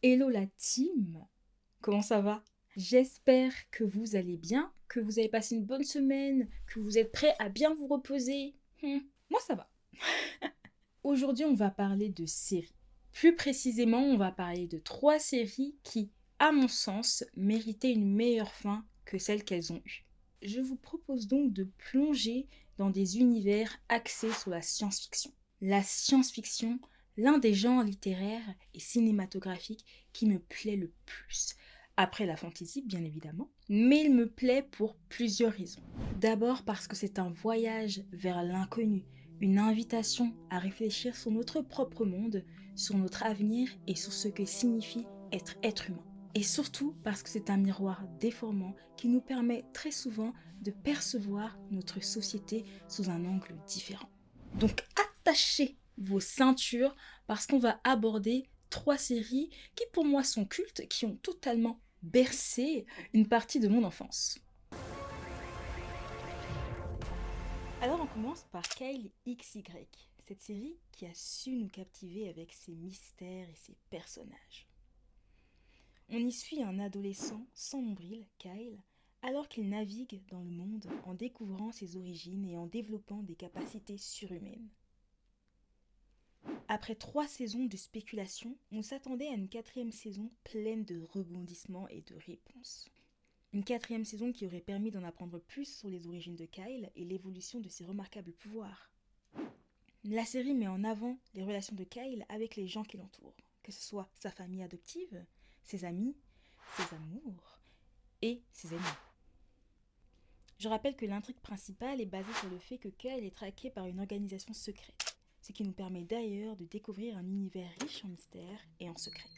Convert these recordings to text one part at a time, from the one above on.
Hello la team, comment ça va? J'espère que vous allez bien, que vous avez passé une bonne semaine, que vous êtes prêts à bien vous reposer. Moi ça va. Aujourd'hui on va parler de séries. Plus précisément on va parler de 3 séries qui, à mon sens, méritaient une meilleure fin que celle qu'elles ont eue. Je vous propose donc de plonger dans des univers axés sur la science-fiction. La science-fiction, l'un des genres littéraires et cinématographiques qui me plaît le plus. Après la fantasy, bien évidemment, mais il me plaît pour plusieurs raisons. D'abord parce que c'est un voyage vers l'inconnu, une invitation à réfléchir sur notre propre monde, sur notre avenir et sur ce que signifie être humain. Et surtout parce que c'est un miroir déformant qui nous permet très souvent de percevoir notre société sous un angle différent. Donc attachez vos ceintures parce qu'on va aborder 3 séries qui pour moi sont cultes, qui ont totalement bercé une partie de mon enfance. Alors on commence par Kyle XY, cette série qui a su nous captiver avec ses mystères et ses personnages. On y suit un adolescent sans nombril, Kyle, alors qu'il navigue dans le monde en découvrant ses origines et en développant des capacités surhumaines. Après 3 saisons de spéculation, on s'attendait à une 4e saison pleine de rebondissements et de réponses. Une 4e saison qui aurait permis d'en apprendre plus sur les origines de Kyle et l'évolution de ses remarquables pouvoirs. La série met en avant les relations de Kyle avec les gens qui l'entourent, que ce soit sa famille adoptive, ses amis, ses amours et ses ennemis. Je rappelle que l'intrigue principale est basée sur le fait que Kyle est traqué par une organisation secrète, ce qui nous permet d'ailleurs de découvrir un univers riche en mystères et en secrets.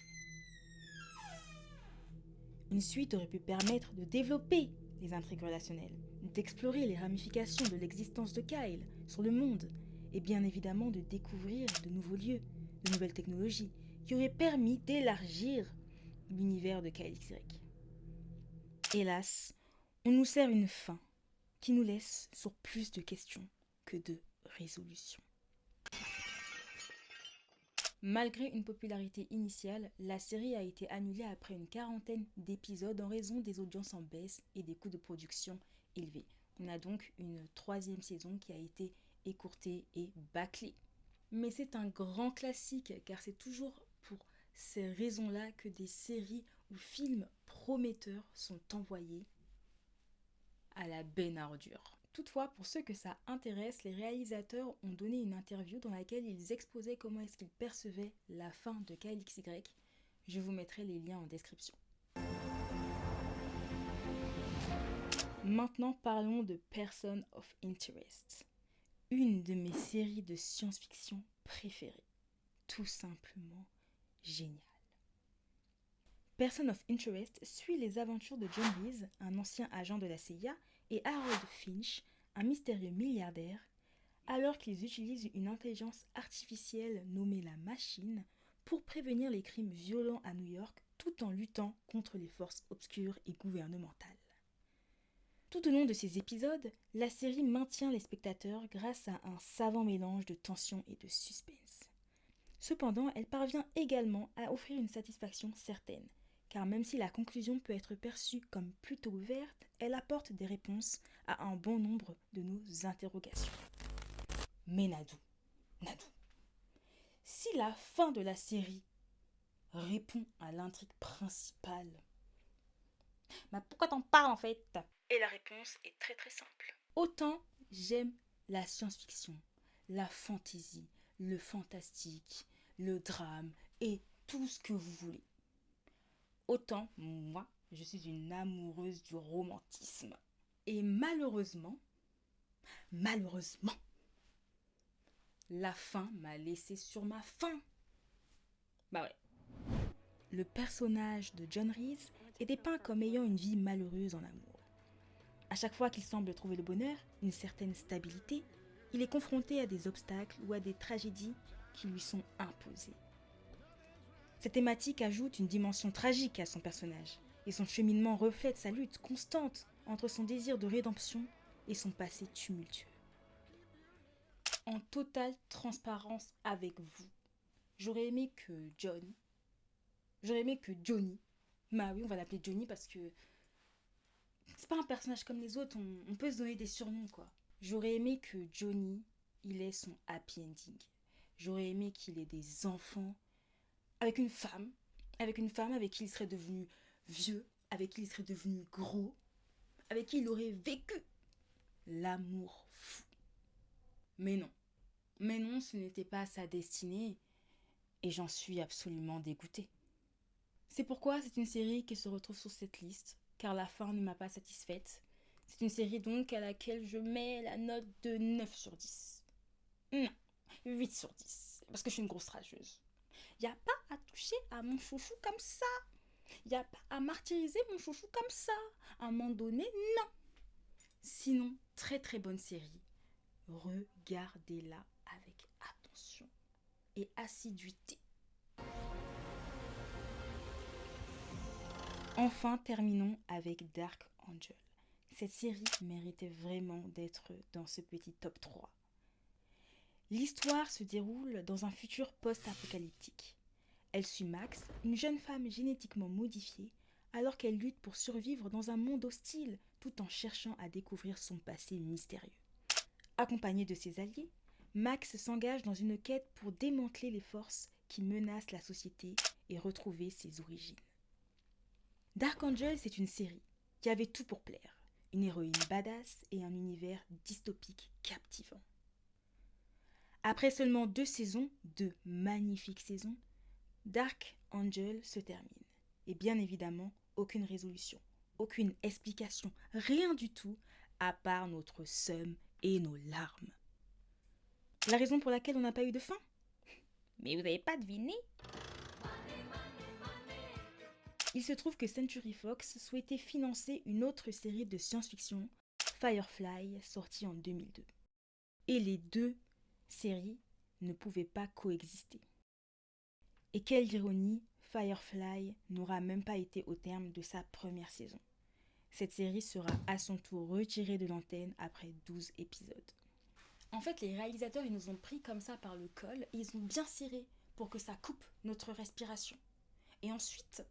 Une suite aurait pu permettre de développer les intrigues relationnelles, d'explorer les ramifications de l'existence de Kyle sur le monde, et bien évidemment de découvrir de nouveaux lieux, de nouvelles technologies, qui auraient permis d'élargir l'univers de Kyle XY. Hélas, on nous sert une fin qui nous laisse sur plus de questions que de résolutions. Malgré une popularité initiale, la série a été annulée après une 40aine d'épisodes en raison des audiences en baisse et des coûts de production élevés. On a donc une 3e saison qui a été écourtée et bâclée. Mais c'est un grand classique car c'est toujours pour ces raisons-là que des séries ou films prometteurs sont envoyés à la benne à ordures. Toutefois, pour ceux que ça intéresse, les réalisateurs ont donné une interview dans laquelle ils exposaient comment est-ce qu'ils percevaient la fin de KLXY. Je vous mettrai les liens en description. Maintenant parlons de Person of Interest, une de mes séries de science-fiction préférées. Tout simplement géniale. Person of Interest suit les aventures de John Reese, un ancien agent de la CIA, et Harold Finch, un mystérieux milliardaire, alors qu'ils utilisent une intelligence artificielle nommée la machine pour prévenir les crimes violents à New York tout en luttant contre les forces obscures et gouvernementales. Tout au long de ces épisodes, la série maintient les spectateurs grâce à un savant mélange de tension et de suspense. Cependant, elle parvient également à offrir une satisfaction certaine, car même si la conclusion peut être perçue comme plutôt ouverte, elle apporte des réponses à un bon nombre de nos interrogations. Mais Nadou, si la fin de la série répond à l'intrigue principale, bah pourquoi t'en parles en fait? Et la réponse est très très simple. Autant j'aime la science-fiction, la fantasy, le fantastique, le drame et tout ce que vous voulez. Autant moi, je suis une amoureuse du romantisme. Et malheureusement, la fin m'a laissé sur ma faim. Bah ouais. Le personnage de John Reese est dépeint comme ayant une vie malheureuse en amour. À chaque fois qu'il semble trouver le bonheur, une certaine stabilité, il est confronté à des obstacles ou à des tragédies qui lui sont imposées. Cette thématique ajoute une dimension tragique à son personnage, et son cheminement reflète sa lutte constante entre son désir de rédemption et son passé tumultueux. En totale transparence avec vous, j'aurais aimé que John J'aurais aimé que Johnny, bah oui, on va l'appeler Johnny parce que c'est pas un personnage comme les autres, on peut se donner des surnoms, quoi. J'aurais aimé que Johnny, il ait son happy ending. J'aurais aimé qu'il ait des enfants avec une femme, avec qui il serait devenu vieux, avec qui il serait devenu gros, avec qui il aurait vécu l'amour fou. Mais non, ce n'était pas sa destinée et j'en suis absolument dégoûtée. C'est pourquoi c'est une série qui se retrouve sur cette liste, car la fin ne m'a pas satisfaite. C'est une série donc à laquelle je mets la note de 9 sur 10. Non, 8 sur 10, parce que je suis une grosse rageuse. Y a pas à toucher à mon chouchou comme ça. Y a pas à martyriser mon chouchou comme ça. À un moment donné, non. Sinon, très très bonne série. Regardez-la avec attention et assiduité. Enfin, terminons avec Dark Angel. Cette série méritait vraiment d'être dans ce petit top 3. L'histoire se déroule dans un futur post-apocalyptique. Elle suit Max, une jeune femme génétiquement modifiée, alors qu'elle lutte pour survivre dans un monde hostile tout en cherchant à découvrir son passé mystérieux. Accompagnée de ses alliés, Max s'engage dans une quête pour démanteler les forces qui menacent la société et retrouver ses origines. Dark Angel, c'est une série qui avait tout pour plaire. Une héroïne badass et un univers dystopique captivant. Après seulement 2 saisons, 2 magnifiques saisons, Dark Angel se termine. Et bien évidemment, aucune résolution, aucune explication, rien du tout, à part notre seum et nos larmes. La raison pour laquelle on n'a pas eu de fin? Mais vous n'avez pas deviné? Il se trouve que Century Fox souhaitait financer une autre série de science-fiction, Firefly, sortie en 2002. Et les 2 séries ne pouvaient pas coexister. Et quelle ironie, Firefly n'aura même pas été au terme de sa première saison. Cette série sera à son tour retirée de l'antenne après 12 épisodes. En fait, les réalisateurs, ils nous ont pris comme ça par le col et ils ont bien serré pour que ça coupe notre respiration. Et ensuite,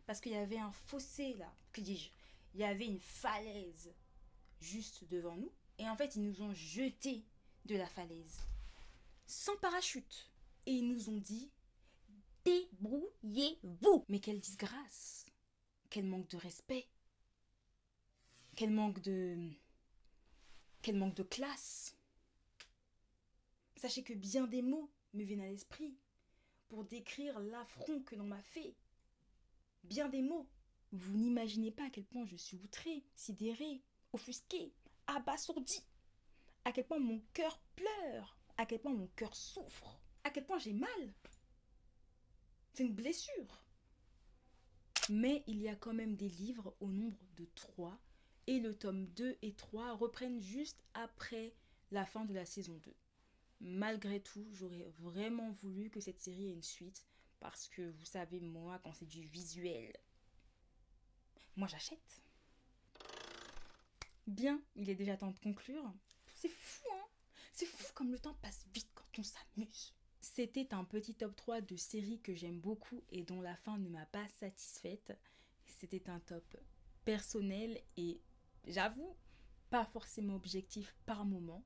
parce qu'il y avait un fossé là, que dis-je, il y avait une falaise juste devant nous, et en fait, ils nous ont jetés de la falaise, sans parachute. Et ils nous ont dit, débrouillez-vous. Mais quelle disgrâce, quel manque de respect, quel manque de classe. Sachez que bien des mots me viennent à l'esprit pour décrire l'affront que l'on m'a fait. Bien des mots. Vous n'imaginez pas à quel point je suis outrée, sidérée, offusquée, abasourdie. À quel point mon cœur pleure. À quel point mon cœur souffre. À quel point j'ai mal. C'est une blessure. Mais il y a quand même des livres au nombre de 3. Et le tome 2 et 3 reprennent juste après la fin de la saison 2. Malgré tout, j'aurais vraiment voulu que cette série ait une suite. Parce que vous savez, moi, quand c'est du visuel, moi j'achète. Bien, il est déjà temps de conclure. C'est fou, hein? C'est fou comme le temps passe vite quand on s'amuse. C'était un petit top 3 de séries que j'aime beaucoup et dont la fin ne m'a pas satisfaite. C'était un top personnel et, j'avoue, pas forcément objectif par moment.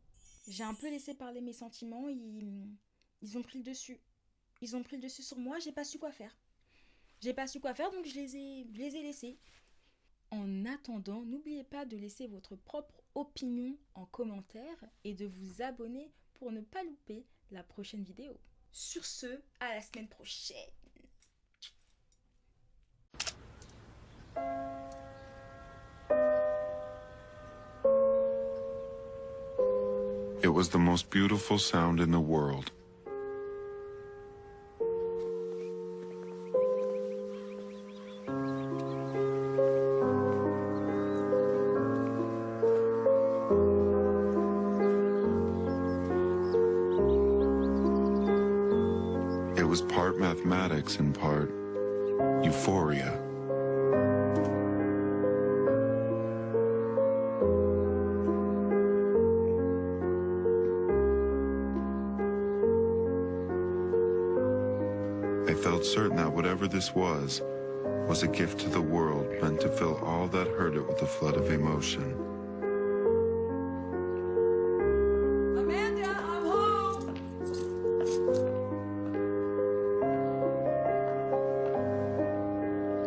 J'ai un peu laissé parler mes sentiments, ils ont pris le dessus. Ils ont pris le dessus sur moi, j'ai pas su quoi faire. Donc je les ai laissés. En attendant, n'oubliez pas de laisser votre propre opinion en commentaire et de vous abonner pour ne pas louper la prochaine vidéo. Sur ce, à la semaine prochaine. It was the most beautiful sound in the world. It was part mathematics and part euphoria. I felt certain that whatever this was a gift to the world meant to fill all that heard it with a flood of emotion. Amanda, I'm home!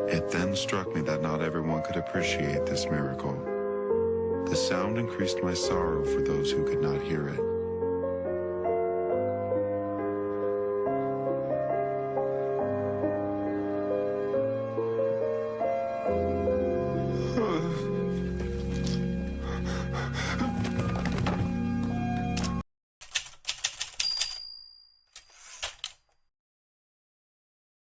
It then struck me that not everyone could appreciate this miracle. The sound increased my sorrow for those who could not hear it.